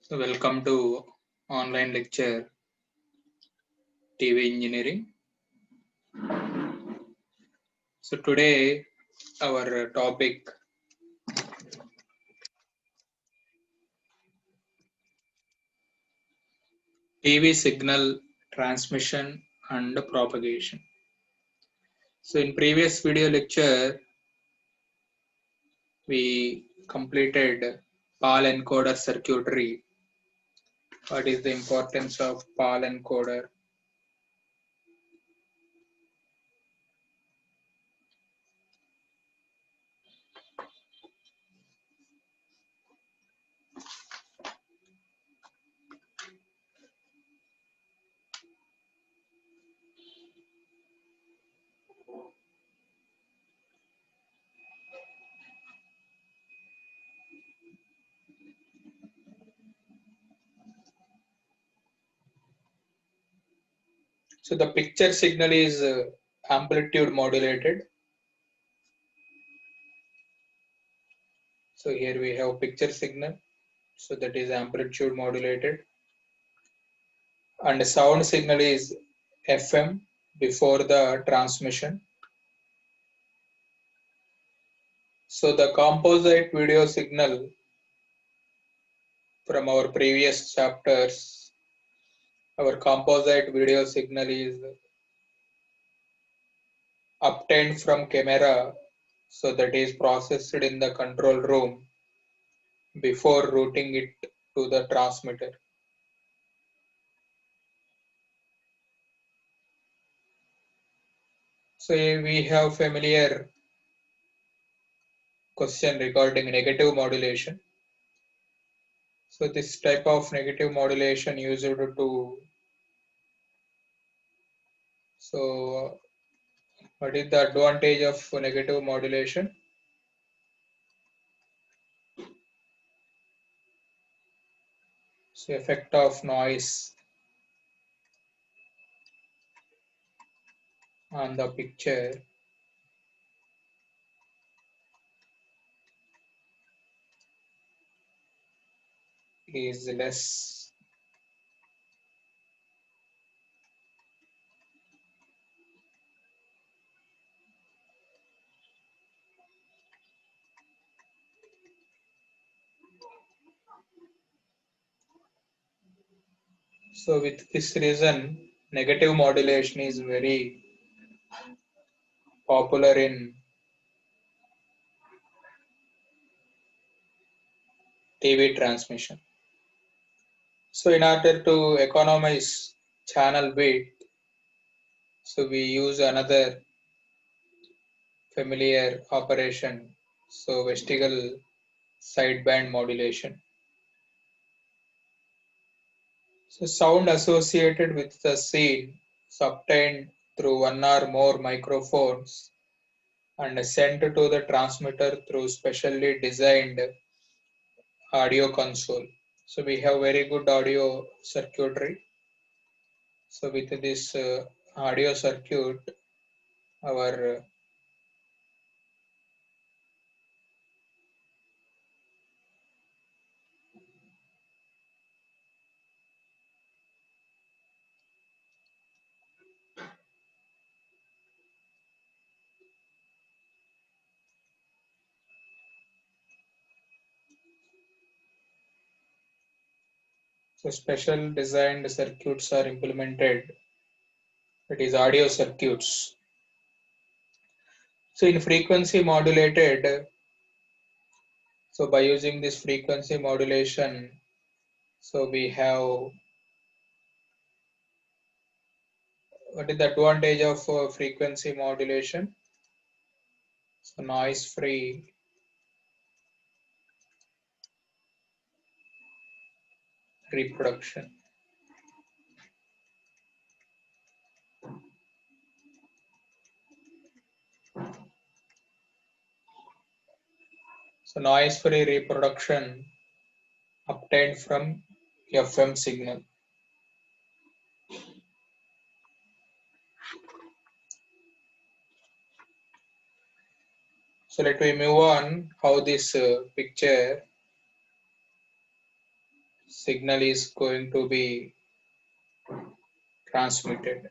So welcome to online lecture TV engineering. So today our topic TV signal transmission and propagation. So in previous video lecture we completed PAL encoder circuitry. What is the importance of PAL encoder? So the picture signal is amplitude modulated. So here we have picture signal. So that is amplitude modulated. And sound signal is FM before the transmission. So the composite video signal from our previous chapters, our composite video signal is obtained from camera, so that is processed in the control room before routing it to the transmitter. So we have familiar question regarding negative modulation. So this type of negative modulation used to, so what is the advantage of negative modulation? So effect of noise on the picture is less. So with this reason, negative modulation is very popular in TV transmission. So in order to economize channel width, so we use another familiar operation, so vestigial sideband modulation. So sound associated with the scene is obtained through one or more microphones and sent to the transmitter through specially designed audio console. So we have very good audio circuitry. So with this audio circuit, our so special designed circuits are implemented. It is audio circuits. So in frequency modulated, so by using this frequency modulation, so we have, what is the advantage of frequency modulation? So noise free reproduction. So noise free reproduction obtained from FM signal. So let me move on how this picture signal is going to be transmitted.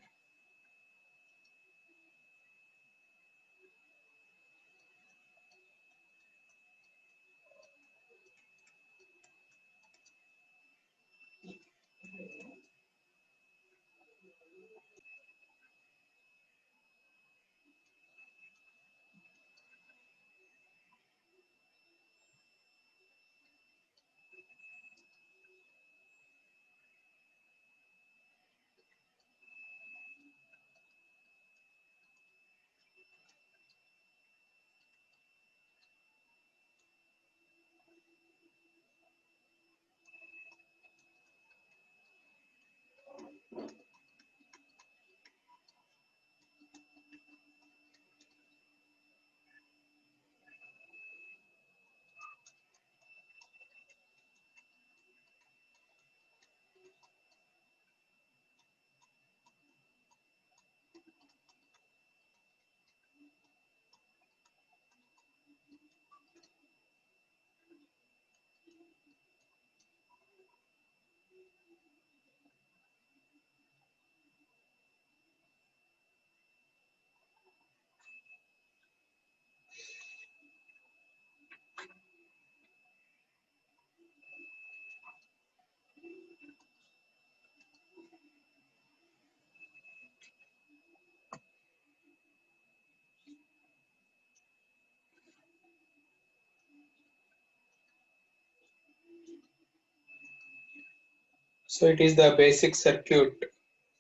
So it is the basic circuit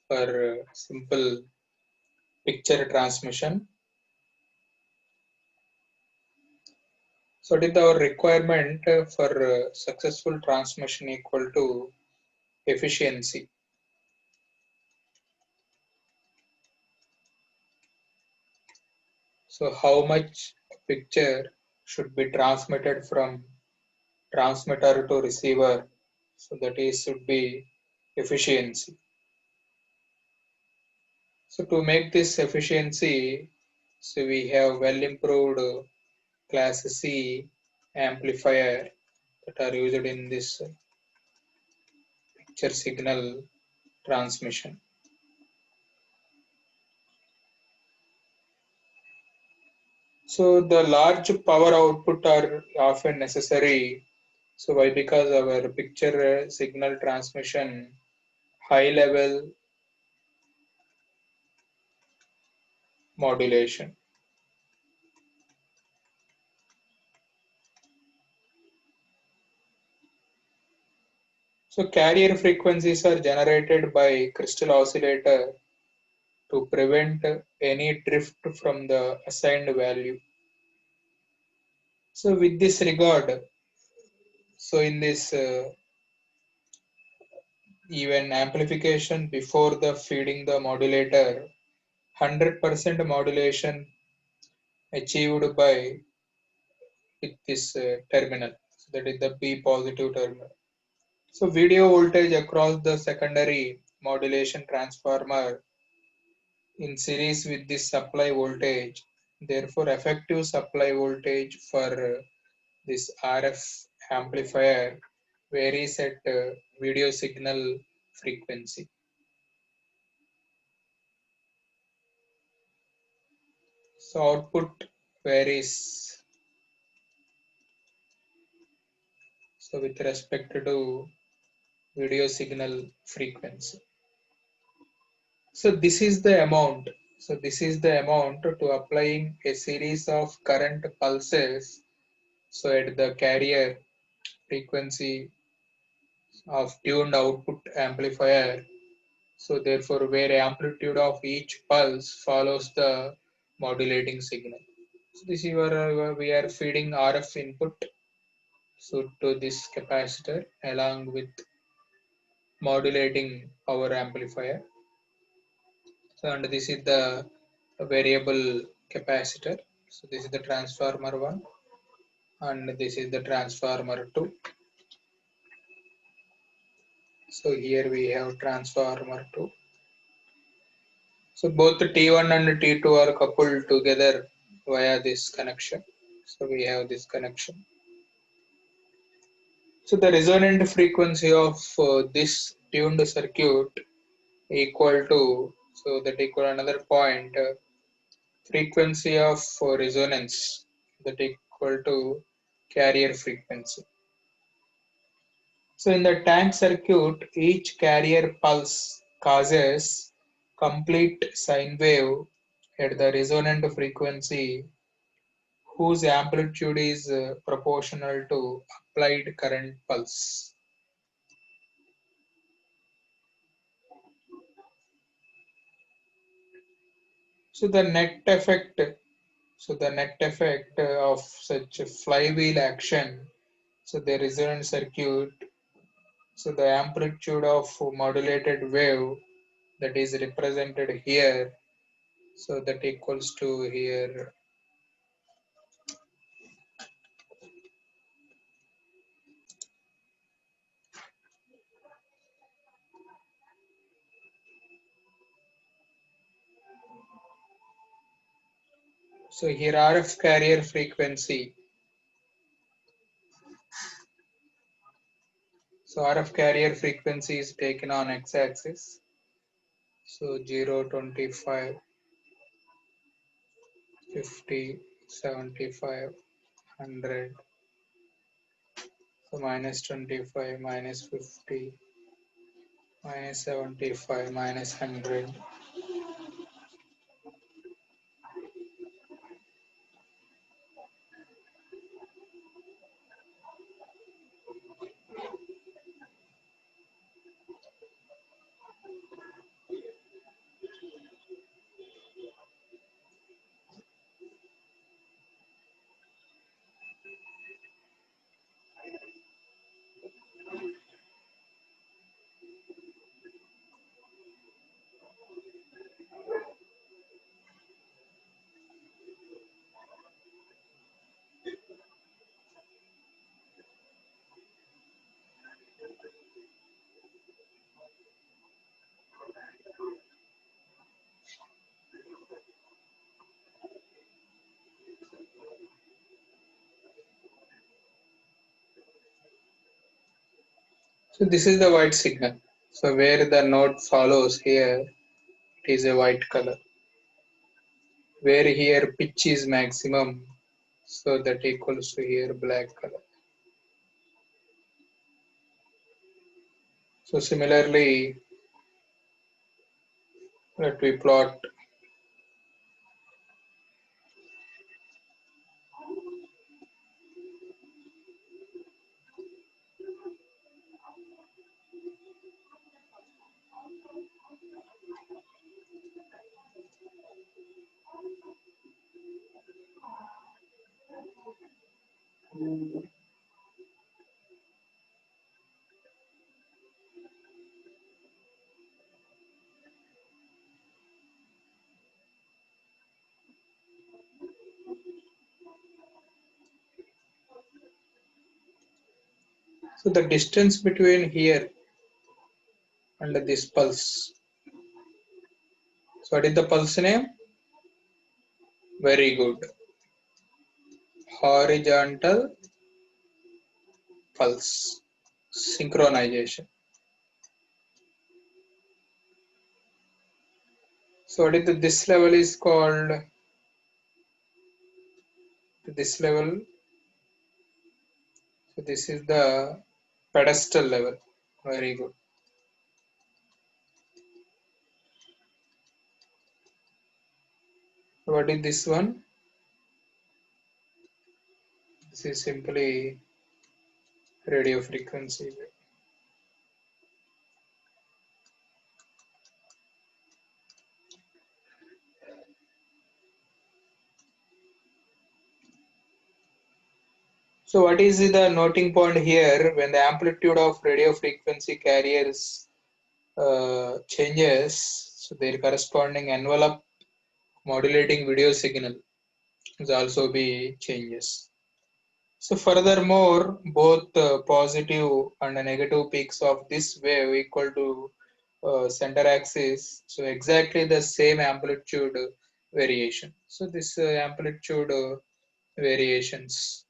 for simple picture transmission. So it is our requirement for successful transmission equal to efficiency. So how much picture should be transmitted from transmitter to receiver? So that is should be efficiency. So to make this efficiency, so we have well improved class C amplifier that are used in this picture signal transmission. So the large power output are often necessary. So why? Because our picture signal transmission high level modulation. So carrier frequencies are generated by crystal oscillator to prevent any drift from the assigned value. So with this regard, so in this even amplification before the feeding the modulator, 100% modulation achieved by with this terminal. So that is the P positive terminal. So video voltage across the secondary modulation transformer in series with this supply voltage. Therefore, effective supply voltage for this RF amplifier varies at video signal frequency. So output varies. So with respect to video signal frequency. So this is the amount. So this is the amount to applying a series of current pulses. So at the carrier frequency of tuned output amplifier. So therefore where amplitude of each pulse follows the modulating signal. So this is where we are feeding RF input so to this capacitor along with modulating power amplifier. So and this is the variable capacitor. So this is the transformer 1 and this is the transformer 2. So here we have transformer 2. So both the T1 and T2 are coupled together via this connection. So we have this connection. So the resonant frequency of this tuned circuit equal to, so that equal another point, frequency of resonance, that equal to carrier frequency. So in the tank circuit, each carrier pulse causes complete sine wave at the resonant frequency whose amplitude is proportional to applied current pulse. So the net effect of such a flywheel action, so the resonant circuit, so the amplitude of modulated wave that is represented here, so that equals to here. So here RF carrier frequency. So RF carrier frequency is taken on x-axis. So 0, 25, 50, 75, 100. So minus 25, minus 50, minus 75, minus 100. So this is the white signal. So where the node follows here, it is a white color. Where here pitch is maximum, so that equals to here black color. So similarly, let we plot. So the distance between here and this pulse. So what is the pulse name? Very good. Horizontal pulse. Synchronization. So what is this level is called? This level. So this is the pedestal level. Very good. What is this one? This is simply radio frequency. So what is the noting point here? When the amplitude of radio frequency carriers changes, so their corresponding envelope modulating video signal is also be changes. So furthermore, both positive and negative peaks of this wave equal to center axis. So exactly the same amplitude variation. So this amplitude variations.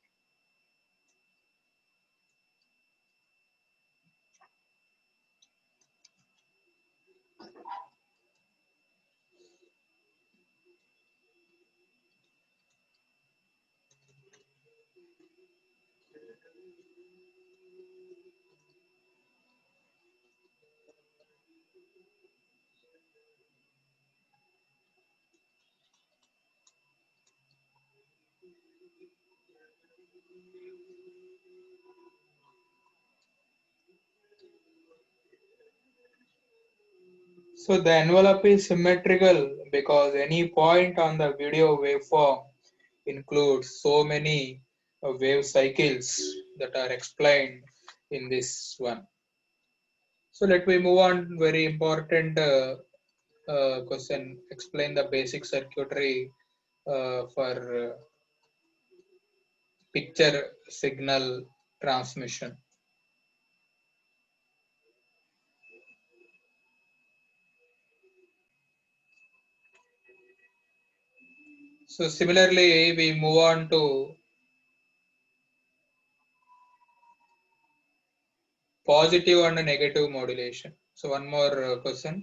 So the envelope is symmetrical because any point on the video waveform includes so many wave cycles that are explained in this one. So let me move on. Very important question. Explain the basic circuitry for picture signal transmission. So similarly, we move on to positive and negative modulation. So one more question.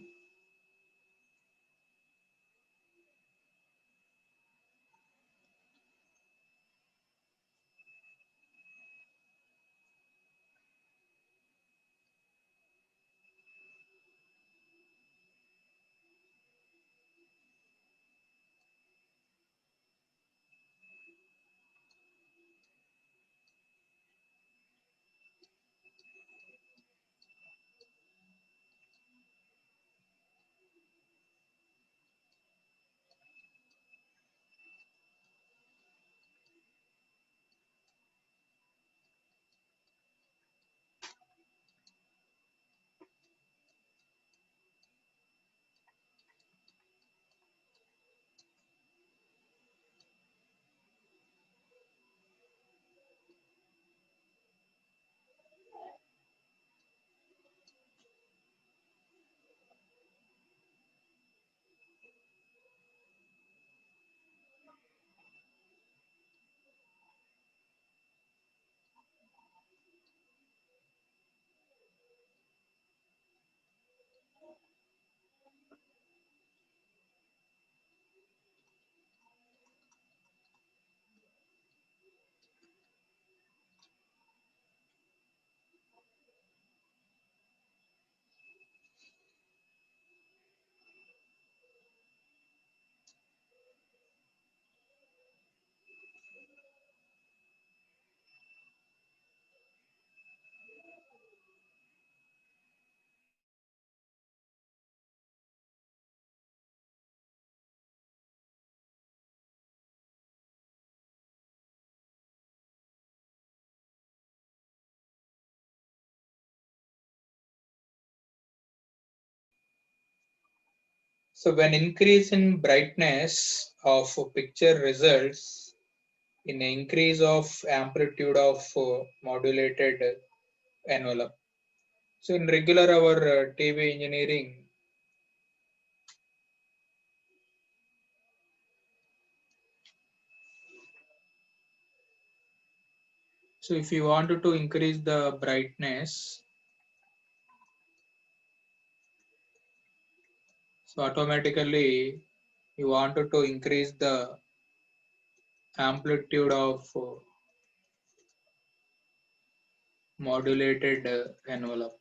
So when increase in brightness of a picture results in an increase of amplitude of modulated envelope. So in regular our TV engineering, so if you wanted to increase the brightness, so automatically you wanted to increase the amplitude of modulated envelope.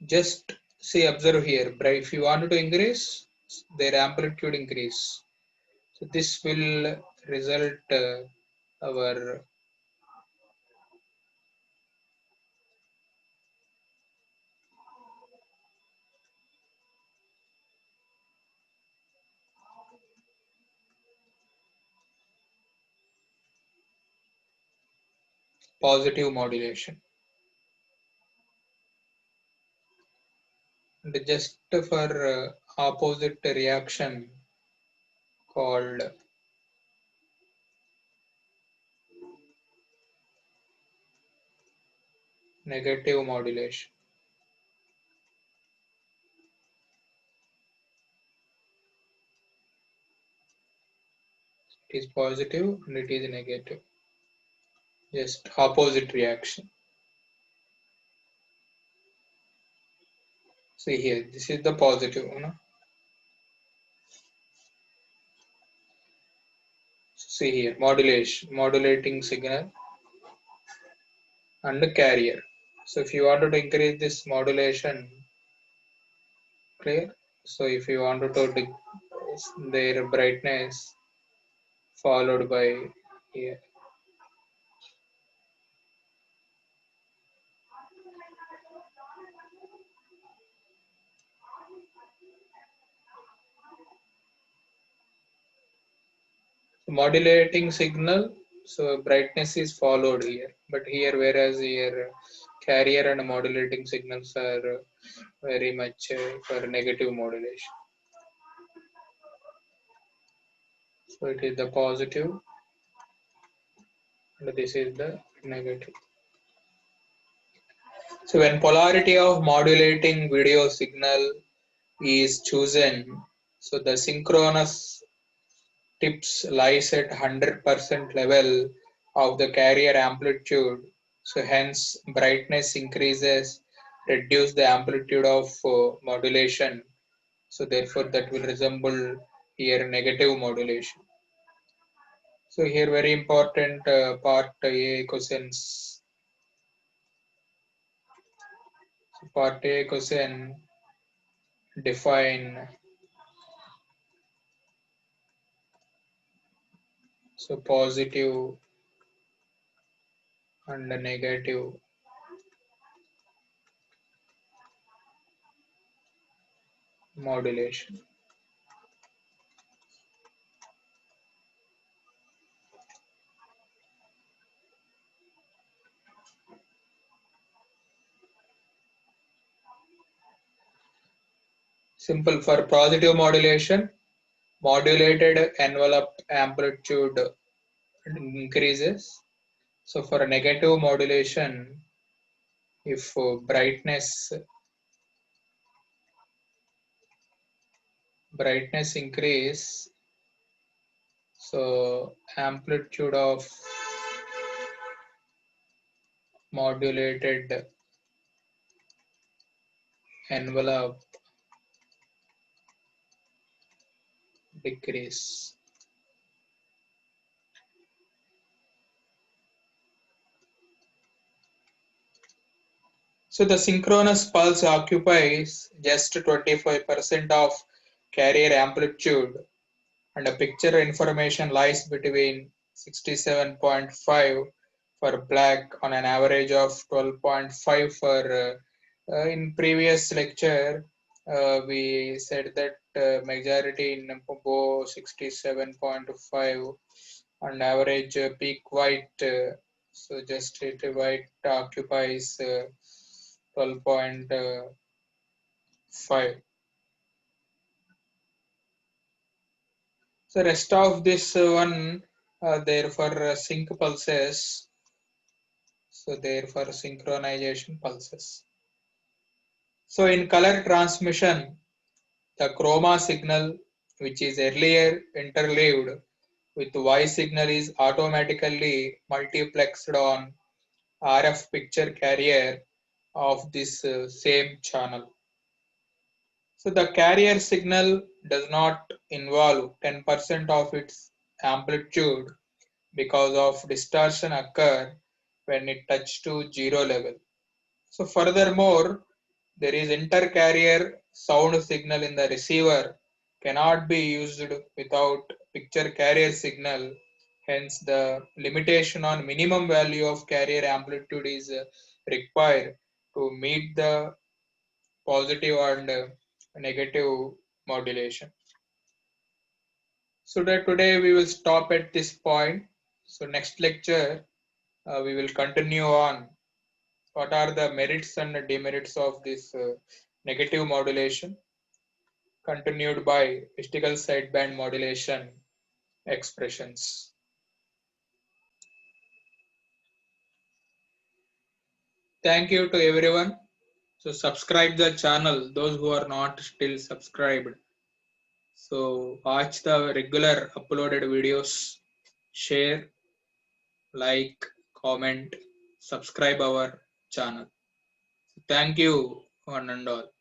Just see, observe here, if you wanted to increase, their amplitude increase. So this will result our positive modulation. And just for opposite reaction called negative modulation. It is positive and it is negative. Just opposite reaction. See here, this is the positive, See here, modulating signal and the carrier. So if you wanted to increase this modulation, clear? So if you wanted to their brightness followed by here. Modulating signal, so brightness is followed here, but here whereas here carrier and modulating signals are very much for negative modulation. So it is the positive and this is the negative. So when polarity of modulating video signal is chosen, so the synchronous tips lies at 100% level of the carrier amplitude. So hence brightness increases, reduce the amplitude of modulation. So therefore that will resemble here negative modulation. So here very important part A questions. So part A question define so positive and negative modulation. Simple for positive modulation, modulated envelope amplitude increases. So for a negative modulation, if brightness increase, so amplitude of modulated envelope decrease. So the synchronous pulse occupies just 25% of carrier amplitude and the picture information lies between 67.5 for black on an average of 12.5 for in previous lecture we said that majority in Pogo 67.5 and average peak white so just it white occupies 12.5. So rest of this one there for sync pulses, so there for synchronization pulses. So in color transmission, the chroma signal which is earlier interleaved with Y signal is automatically multiplexed on RF picture carrier of this same channel. So the carrier signal does not involve 10% of its amplitude because of distortion occur when it touches to zero level. So furthermore, there is intercarrier sound signal in the receiver cannot be used without picture carrier signal. Hence, the limitation on minimum value of carrier amplitude is required to meet the positive and negative modulation. So that today we will stop at this point. So next lecture we will continue on what are the merits and demerits of this negative modulation continued by mystical sideband modulation expressions. Thank you to everyone. So subscribe the channel, those who are not still subscribed. So watch the regular uploaded videos, share, like, comment, subscribe our channel. Thank you one and all.